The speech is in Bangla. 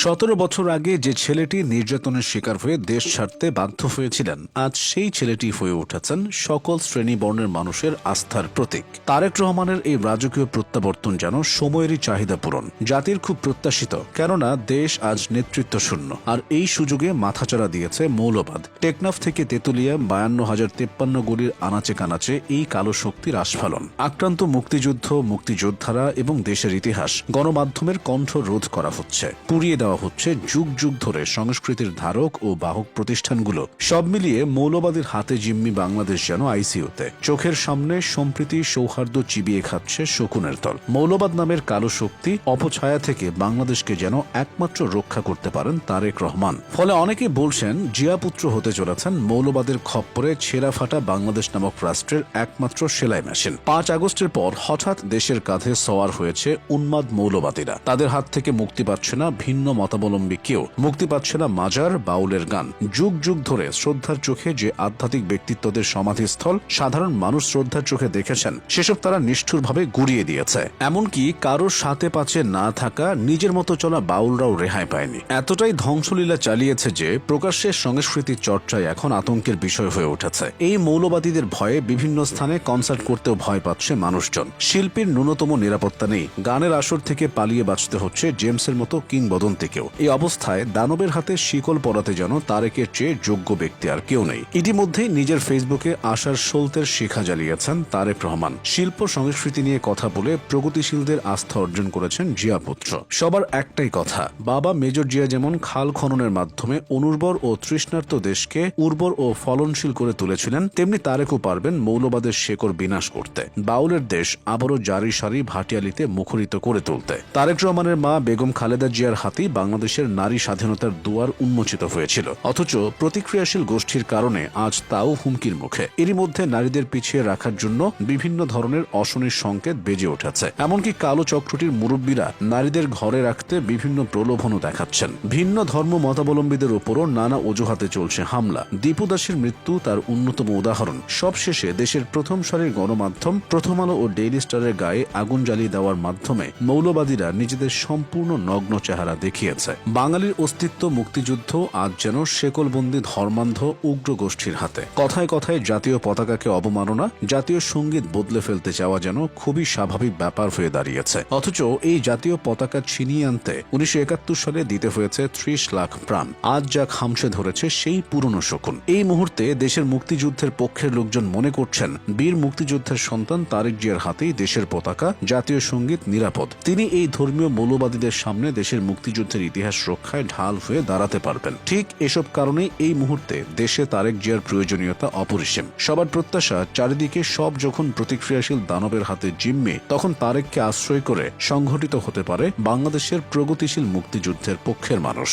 17 বছর আগে যে ছেলেটি নির্যাতনের শিকার হয়ে দেশ ছাড়তে বাধ্য হয়েছিলেন, আজ সেই ছেলেটি হয়ে উঠেছেন সকল শ্রেণী বর্ণের মানুষের আস্থার প্রতীক। তারেক রহমানের এই রাজকীয় প্রত্যাবর্তন যেন সময়েরই চাহিদা পূরণ। জাতির খুব প্রত্যাশিত, কেননা দেশ আজ নেতৃত্ব শূন্য। আর এই সুযোগে মাথাচাড়া দিয়েছে মৌলবাদ। টেকনাফ থেকে তেতুলিয়া 52,053 গলির আনাচে কানাচে এই কালো শক্তির আস্ফালন। আক্রান্ত মুক্তিযুদ্ধ, মুক্তিযোদ্ধারা এবং দেশের ইতিহাস গণমাধ্যমের কণ্ঠ রোধ করা হচ্ছে, পুড়িয়ে দেওয়া হচ্ছে যুগ যুগ ধরে সংস্কৃতির ধারক ও বাহক প্রতিষ্ঠানগুলো। সব মিলিয়ে মৌলবাদের হাতে জিম্মি বাংলাদেশ যেন আইসিইউতে। চোখের সামনে সম্প্রীতি সৌহার্দ্য চিবিয়ে খাচ্ছে শকুনের দল। মৌলবাদ নামের কালো শক্তি অপছায়া থেকে বাংলাদেশকে যেন একমাত্র রক্ষা করতে পারেন তারেক রহমান। ফলে অনেকে বলছেন জিয়াপুত্র হতে চলেছেন মৌলবাদের খপ্পরে ছেঁড়া ফাটা বাংলাদেশ নামক রাষ্ট্রের একমাত্র সেলাই মেশিন। 5 আগস্টের পর হঠাৎ দেশের কাঁধে সওয়ার হয়েছে উন্মাদ মৌলবাদীরা। তাদের হাত থেকে মুক্তি পাচ্ছে না ভিন্ন মতাবলম্বী কেউ, মুক্তি পাচ্ছে না মাজার, বাউলের গান। যুগ যুগ ধরে শ্রদ্ধার চোখে যে আধ্যাত্মিক ব্যক্তিত্বদের সমাধিস্থল সাধারণ মানুষ শ্রদ্ধার চোখে দেখেছেন, সেসব তারা নিষ্ঠুরভাবে গুড়িয়ে দিয়েছে। এমনকি কারোর সাথে পাচে না থাকা নিজের মতো চলা বাউলরাও রেহাই পায়নি। এতটাই ধ্বংসলীলা চালিয়েছে যে প্রকাশ্যে সংস্কৃতির চর্চায় এখন আতঙ্কের বিষয় হয়ে উঠেছে। এই মৌলবাদীদের ভয়ে বিভিন্ন স্থানে কনসার্ট করতেও ভয় পাচ্ছে মানুষজন। শিল্পীর ন্যূনতম নিরাপত্তা নেই। গানের আসর থেকে পালিয়ে বাঁচতে হচ্ছে জেমসের মতো কিংবদন্তিকেও। এই অবস্থায় দানবের হাতে শিকল পরাতে যেন তারেকের চেয়ে যোগ্য ব্যক্তি আর কেউ নেই। ইতিমধ্যেই নিজের ফেসবুকে আশার সলতের শিখা জ্বালিয়েছেন তারেক রহমান। শিল্প সংস্কৃতি নিয়ে কথা বলে প্রগতিশীলদের আস্থা অর্জন করেছেন জিয়াপুত্র। সবার একটাই কথা, বাবা মেজর জিয়া যেমন খাল খননের মাধ্যমে অনুর্বর ও তৃষ্ণার্ত দেশকে উর্বর ও ফলনশীল করে তুলেছিলেন, তেমনি তারেকও পারবেন মৌলবাদের শেকড় বিনাশ করতে, বাউলের দেশ আবারও জারি সারি ভাটিয়ালিতে মুখরিত করে তুলতে। তারেক রহমানের মা বেগম খালেদা জিয়ার হাতেই বাংলাদেশের নারী স্বাধীনতার দুয়ার উন্মোচিত হয়েছিল। অথচ প্রতিক্রিয়াশীল গোষ্ঠীর কারণে আজ তাও হুমকির মুখে। এরই মধ্যে নারীদের পিছিয়ে রাখার জন্য বিভিন্ন ধরনের অশনির সংকেত বেজে উঠেছে। এমনকি কালো চক্রটির মুরব্বীরা নারীদের ঘরে রাখতে বিভিন্ন প্রলোভনও দেখাচ্ছেন। ভিন্ন ধর্ম মতাবলম্বীদের উপরও নানা অজুহাতে চলছে হামলা। দীপু দাসের মৃত্যু তার অন্যতম উদাহরণ। সবশেষে দেশের প্রথম সারির গণমাধ্যম প্রথম আলো ও ডেইলি স্টারের গায়ে আগুন জ্বালিয়ে দেওয়ার মাধ্যমে মৌলবাদীরা নিজেদের সম্পূর্ণ নগ্ন চেহারা দেখিয়েছে। বাঙালির অস্তিত্ব, মুক্তিযুদ্ধ আজ যেন শেকলবন্দি ধর্মান্ধ উগ্র গোষ্ঠীর হাতে। কথায় কথায় জাতীয় পতাকাকে অবমাননা, জাতীয় সঙ্গীত বদলে ফেলতে চাওয়া যেন খুবই স্বাভাবিক ব্যাপার হয়ে দাঁড়িয়েছে। অথচ এই জাতীয় পতাকা ছিনিয়ে আনতে 1971 সালে দিতে হয়েছে 30 লাখ প্রাণ। আজ যা খামছে ধরেছে সেই পুরনো শকুন। এই মুহূর্তে দেশের মুক্তিযুদ্ধের পক্ষের লোকজন মনে করছেন বীর মুক্তিযোদ্ধার সন্তান তারেক জিয়ার হাতেই দেশের পতাকা, জাতীয় সঙ্গীত নিরাপদ। তিনি এই ধর্মীয় মৌলবাদীদের সামনে দেশের মুক্তিযুদ্ধের ইতিহাস রক্ষায় ঢাল হয়ে দাঁড়াতে পারবেন। ঠিক এসব কারণেই এই মুহূর্তে দেশে তারেক জিয়ার প্রয়োজনীয়তা অপরিসীম। সবার প্রত্যাশা, চারিদিকে সব যখন প্রতিক্রিয়াশীল দানবের হাতে জিম্মি, তখন তারেককে আশ্রয় করে সংঘটিত হতে পারে বাংলাদেশের প্রগতিশীল মুক্তিযুদ্ধের পক্ষের মানুষ।